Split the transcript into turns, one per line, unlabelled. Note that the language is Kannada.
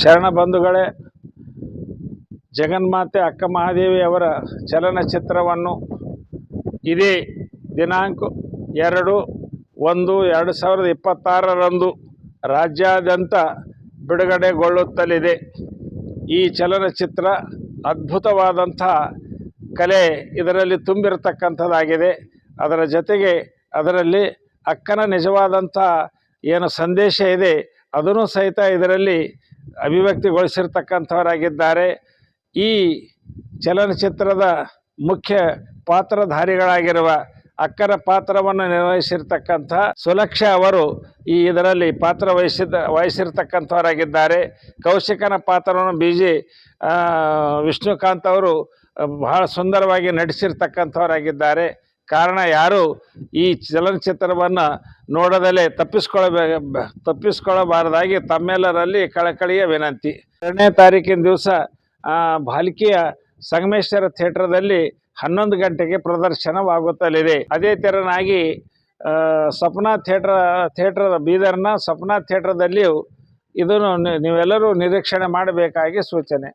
ಶರಣ ಬಂಧುಗಳೇ, ಜಗನ್ಮಾತೆ ಅಕ್ಕ ಮಹಾದೇವಿ ಅವರ ಚಲನಚಿತ್ರವನ್ನು ಇದೇ ದಿನಾಂಕ 2/1/2026 ರಾಜ್ಯಾದ್ಯಂತ ಬಿಡುಗಡೆಗೊಳ್ಳುತ್ತಲಿದೆ. ಈ ಚಲನಚಿತ್ರ ಅದ್ಭುತವಾದಂಥ ಕಲೆ ಇದರಲ್ಲಿ ತುಂಬಿರತಕ್ಕಂಥದ್ದಾಗಿದೆ. ಅದರ ಜೊತೆಗೆ ಅದರಲ್ಲಿ ಅಕ್ಕನ ನಿಜವಾದಂಥ ಏನು ಸಂದೇಶ ಇದೆ ಅದನ್ನು ಸಹಿತ ಇದರಲ್ಲಿ ಅಭಿವ್ಯಕ್ತಿಗೊಳಿಸಿರ್ತಕ್ಕಂಥವರಾಗಿದ್ದಾರೆ. ಈ ಚಲನಚಿತ್ರದ ಮುಖ್ಯ ಪಾತ್ರಧಾರಿಗಳಾಗಿರುವ ಅಕ್ಕನ ಪಾತ್ರವನ್ನು ನಿರ್ವಹಿಸಿರ್ತಕ್ಕಂಥ ಸುಲಕ್ಷಾ ಅವರು ಇದರಲ್ಲಿ ಪಾತ್ರ ವಹಿಸಿರ್ತಕ್ಕಂಥವರಾಗಿದ್ದಾರೆ. ಕೌಶಿಕನ ಪಾತ್ರವನ್ನು BG ವಿಷ್ಣುಕಾಂತ್ ಅವರು ಬಹಳ ಸುಂದರವಾಗಿ ನಟಿಸಿರ್ತಕ್ಕಂಥವರಾಗಿದ್ದಾರೆ. ಕಾರಣ ಯಾರು ಈ ಚಲನಚಿತ್ರವನ್ನು ನೋಡದಲ್ಲೇ ತಪ್ಪಿಸ್ಕೊಳ್ಳಬಾರದಾಗಿ ತಮ್ಮೆಲ್ಲರಲ್ಲಿ ಕಳಕಳಿಯ ವಿನಂತಿ. 2ನೇ ತಾರೀಕಿನ ದಿವಸ ಭಾಲ್ಕಿಯ ಸಂಗಮೇಶ್ವರ ಥಿಯೇಟರ್ದಲ್ಲಿ 11 ಗಂಟೆಗೆ ಪ್ರದರ್ಶನವಾಗುತ್ತಲಿದೆ. ಅದೇ ತೆರನಾಗಿ ಸಪ್ನಾ ಥಿಯೇಟರ್ ಬೀದರ್ನ ಸಪ್ನಾ ಥಿಯೇಟರ್ದಲ್ಲಿಯೂ ಇದನ್ನು ನೀವೆಲ್ಲರೂ ನಿರೀಕ್ಷಣೆ ಮಾಡಬೇಕಾಗಿ ಸೂಚನೆ.